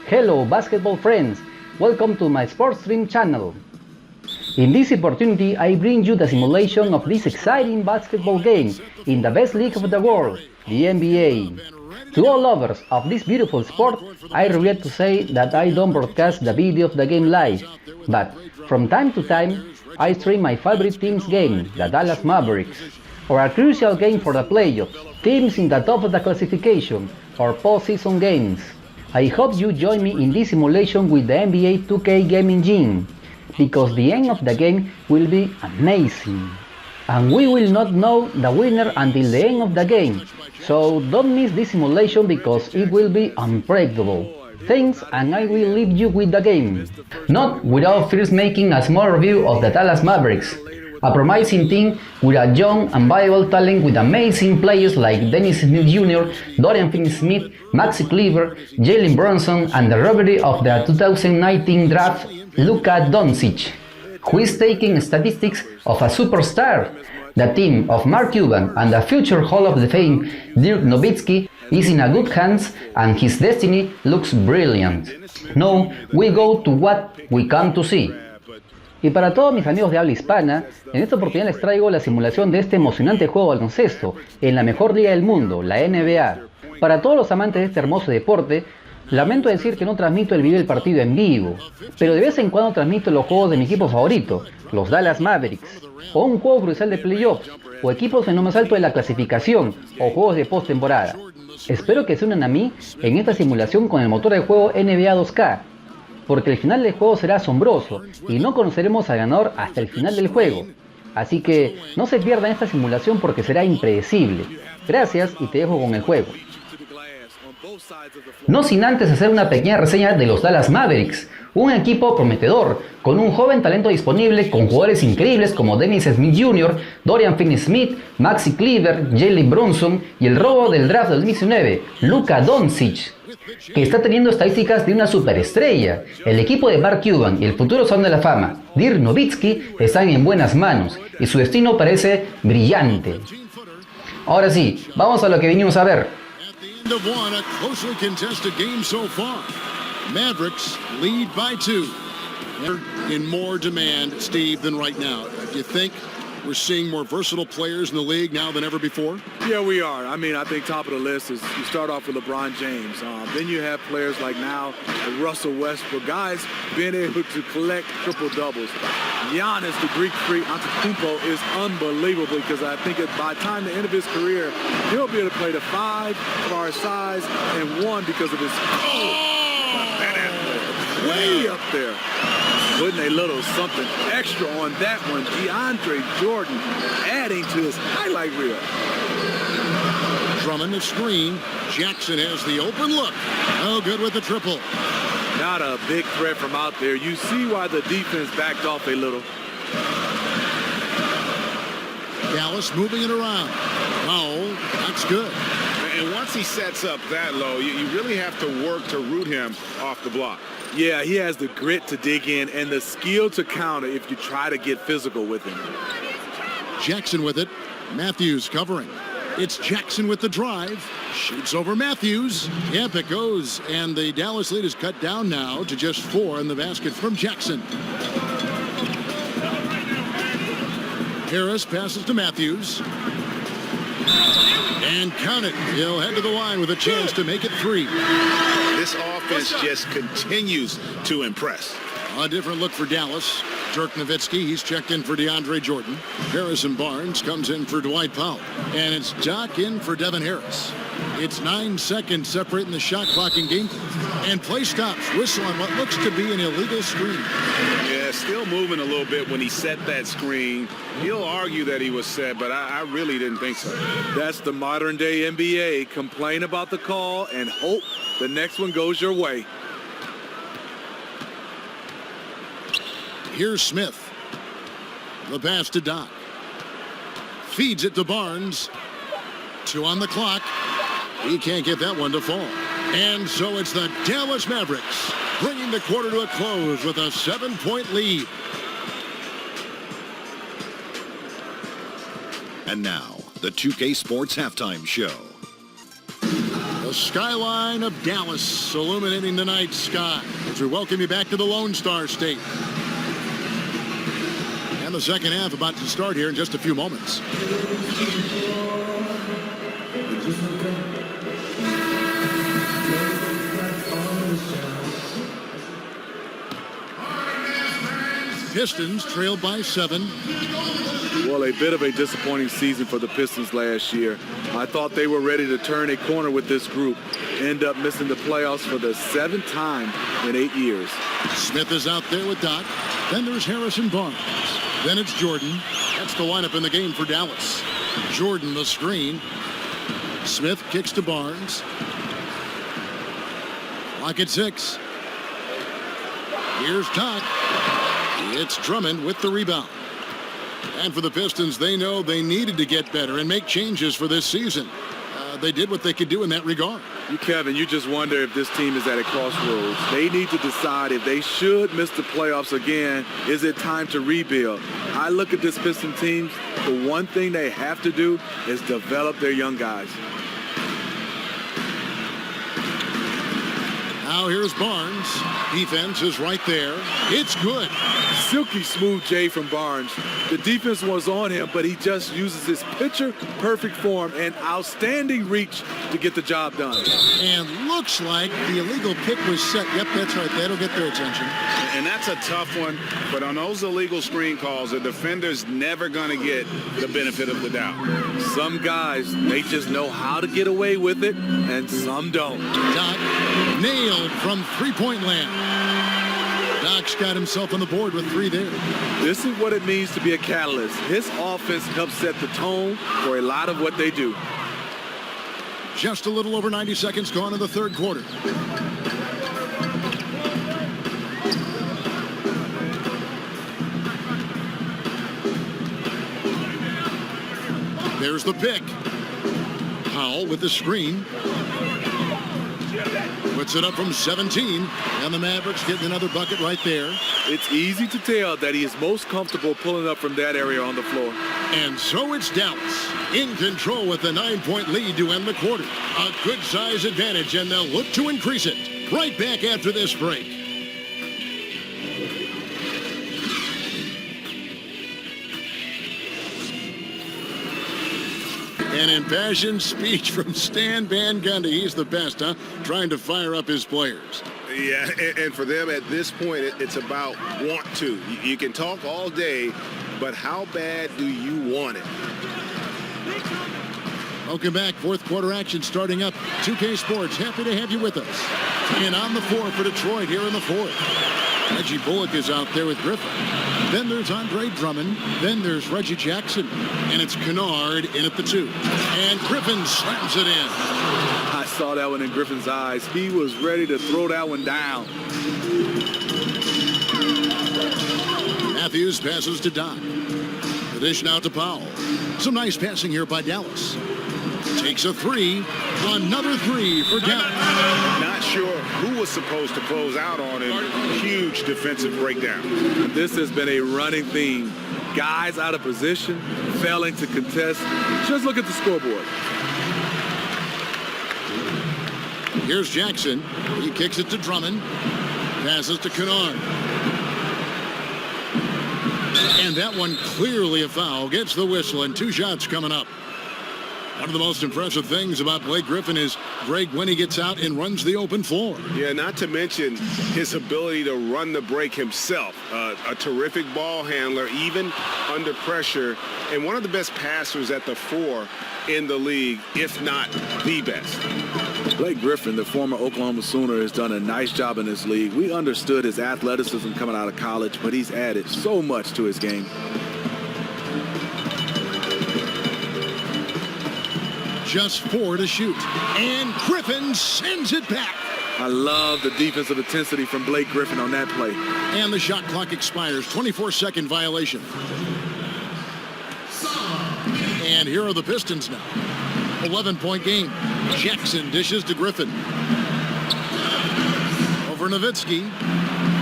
Hello basketball friends, welcome to my SportStream channel. In this opportunity I bring you the simulation of this exciting basketball game in the best league of the world, the NBA. To all lovers of this beautiful sport, I regret to say that I don't broadcast the video of the game live, but from time to time I stream my favorite team's game, the Dallas Mavericks, or a crucial game for the playoffs, teams in the top of the classification, or postseason games. I hope you join me in this simulation with the NBA 2K game engine, because the end of the game will be amazing. And we will not know the winner until the end of the game, so don't miss this simulation because it will be unpredictable. Thanks, and I will leave you with the game. Not without first making a small review of the Dallas Mavericks, a promising team with a young and viable talent with amazing players like Dennis Smith Jr., Dorian Finney-Smith, Maxi Kleber, Jalen Brunson, and the robbery of the 2019 draft, Luka Doncic, who is taking statistics of a superstar. The team of Mark Cuban and the future Hall of Fame Dirk Nowitzki is in a good hands and his destiny looks brilliant. Now we go to what we come to see. Y para todos mis amigos de habla hispana, en esta oportunidad les traigo la simulación de este emocionante juego de baloncesto en la mejor liga del mundo, la NBA. Para todos los amantes de este hermoso deporte, lamento decir que no transmito el video del partido en vivo, pero de vez en cuando transmito los juegos de mi equipo favorito, los Dallas Mavericks, o un juego crucial de playoffs, o equipos en lo más alto de la clasificación, o juegos de postemporada. Espero que se unan a mí en esta simulación con el motor de juego NBA 2K, porque el final del juego será asombroso y no conoceremos al ganador hasta el final del juego. Así que no se pierdan esta simulación porque será impredecible. Gracias y te dejo con el juego. No sin antes hacer una pequeña reseña de los Dallas Mavericks, un equipo prometedor, con un joven talento disponible con jugadores increíbles como Dennis Smith Jr., Dorian Finney-Smith, Maxi Kleber, Jalen Brunson y el robo del draft del 2019, Luka Doncic, que está teniendo estadísticas de una superestrella. El equipo de Mark Cuban y el futuro Salón de la Fama, Dirk Nowitzki, están en buenas manos y su destino parece brillante. Ahora sí, vamos a lo que vinimos a ver. Mavericks lead by 2. In more demand, Steve, than right now. Do you think we're seeing more versatile players in the league now than ever before? Yeah, we are. I mean, I think top of the list is you start off with LeBron James. Then you have players like now Russell Westbrook, guys being able to collect triple doubles. Giannis, the Greek freak, Antetokounmpo is unbelievable because I think by the time the end of his career, he'll be able to play the 5 for our size and 1 because of his way up there. Putting a little something extra on that one. DeAndre Jordan adding to his highlight reel. Drummond the screen. Jackson has the open look. Oh, good with the triple. Not a big threat from out there. You see why the defense backed off a little. Dallas moving it around. Oh, that's good. And once he sets up that low, you really have to work to root him off the block. Yeah, he has the grit to dig in and the skill to counter if you try to get physical with him. Jackson with it. Matthews covering. It's Jackson with the drive. Shoots over Matthews. Yep, it goes. And the Dallas lead is cut down now to just 4 in the basket from Jackson. Harris passes to Matthews. And count it. He'll head to the line with a chance to make it 3. This offense just continues to impress. A different look for Dallas. Dirk Nowitzki, he's checked in for DeAndre Jordan. Harrison Barnes comes in for Dwight Powell. And it's Doc in for Devin Harris. It's 9 seconds separating the shot clock in game. And play stops. Whistle on what looks to be an illegal screen. Yeah, still moving a little bit when he set that screen. He'll argue that he was set, but I really didn't think so. That's the modern day NBA. Complain about the call and hope the next one goes your way. Here's Smith. The pass to Doc. Feeds it to Barnes. 2 on the clock. He can't get that one to fall. And so it's the Dallas Mavericks bringing the quarter to a close with a 7-point lead. And now, the 2K Sports Halftime Show. The skyline of Dallas illuminating the night sky as we welcome you back to the Lone Star State. And the second half about to start here in just a few moments. Pistons trailed by 7. Well, a bit of a disappointing season for the Pistons last year. I thought they were ready to turn a corner with this group. End up missing the playoffs for the 7th time in 8 years. Smith is out there with Doc. Then there's Harrison Barnes. Then it's Jordan. That's the lineup in the game for Dallas. Jordan the screen. Smith kicks to Barnes. Clock at 6. Here's Doc. It's Drummond with the rebound. And for the Pistons, they know they needed to get better and make changes for this season. They did what they could do in that regard. Kevin, you just wonder if this team is at a crossroads. They need to decide if they should miss the playoffs again. Is it time to rebuild? I look at this Piston team. The one thing they have to do is develop their young guys. Now here's Barnes. Defense is right there. It's good. Silky smooth J from Barnes. The defense was on him, but he just uses his picture-perfect form and outstanding reach to get the job done. And looks like the illegal pick was set. Yep, that's right. That'll get their attention. And that's a tough one. But on those illegal screen calls, the defender's never going to get the benefit of the doubt. Some guys, they just know how to get away with it, and some don't. Doc nailed from three-point land. Doc's got himself on the board with 3 there. This is what it means to be a catalyst. His offense helps set the tone for a lot of what they do. Just a little over 90 seconds gone in the third quarter. There's the pick. Powell with the screen. Puts it up from 17, and the Mavericks getting another bucket right there. It's easy to tell that he is most comfortable pulling up from that area on the floor. And so it's Dallas in control with a 9-point lead to end the quarter. A good size advantage, and they'll look to increase it. Right back after this break. An impassioned speech from Stan Van Gundy. He's the best, huh? Trying to fire up his players. Yeah, and for them at this point, it's about want to. You can talk all day, but how bad do you want it? Welcome back. Fourth quarter action starting up. 2K Sports, happy to have you with us. And on the floor for Detroit here in the fourth. Reggie Bullock is out there with Griffin. Then there's Andre Drummond. Then there's Reggie Jackson. And it's Kennard in at the 2. And Griffin slams it in. I saw that one in Griffin's eyes. He was ready to throw that one down. Matthews passes to Doc. The dish now to Powell. Some nice passing here by Dallas. Takes a 3. Another 3 for Dallas. Not sure who was supposed to close out on it. Huge defensive breakdown. This has been a running theme. Guys out of position, failing to contest. Just look at the scoreboard. Here's Jackson. He kicks it to Drummond. Passes to Kennard. And that one clearly a foul. Gets the whistle, and 2 shots coming up. One of the most impressive things about Blake Griffin is, Greg, when he gets out and runs the open floor. Yeah, not to mention his ability to run the break himself. A terrific ball handler, even under pressure, and one of the best passers at the 4 in the league, if not the best. Blake Griffin, the former Oklahoma Sooner, has done a nice job in this league. We understood his athleticism coming out of college, but he's added so much to his game. Just 4 to shoot. And Griffin sends it back. I love the defensive intensity from Blake Griffin on that play. And the shot clock expires. 24-second violation. And here are the Pistons now. 11-point game. Jackson dishes to Griffin. Over Nowitzki.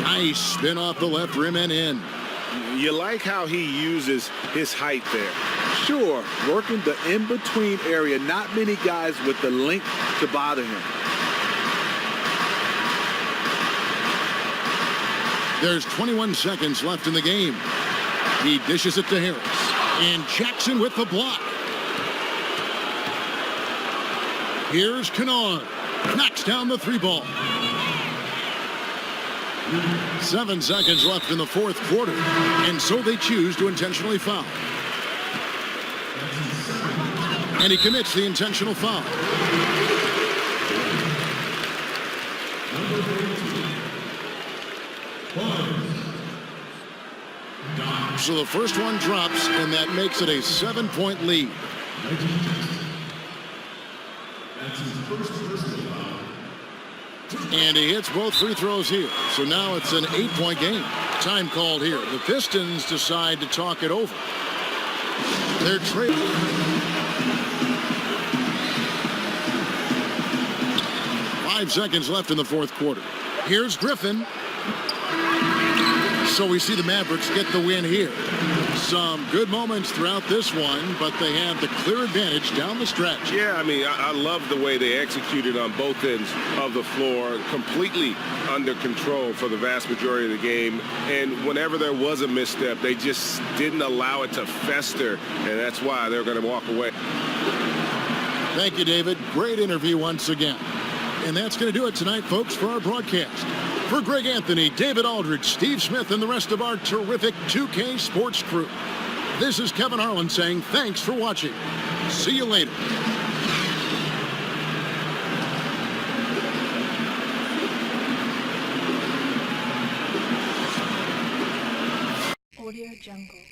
Nice spin off the left rim and in. You like how he uses his height there. Sure, working the in-between area. Not many guys with the length to bother him. There's 21 seconds left in the game. He dishes it to Harris. And Jackson with the block. Here's Kennard. Knocks down the three ball. 7 seconds left in the fourth quarter. And so they choose to intentionally foul. And he commits the intentional foul. So the first one drops, and that makes it a 7-point lead. And he hits both free throws here. So now it's an 8-point game. Time called here. The Pistons decide to talk it over. They're trailing. 5 seconds left in the fourth quarter. Here's Griffin. So we see the Mavericks get the win here. Some good moments throughout this one, but they have the clear advantage down the stretch. Yeah, I mean, I love the way they executed on both ends of the floor, completely under control for the vast majority of the game. And whenever there was a misstep, they just didn't allow it to fester, and that's why they're going to walk away. Thank you, David. Great interview once again. And that's going to do it tonight, folks, for our broadcast. For Greg Anthony, David Aldridge, Steve Smith, and the rest of our terrific 2K Sports crew, this is Kevin Harlan saying thanks for watching. See you later. Audio Jungle.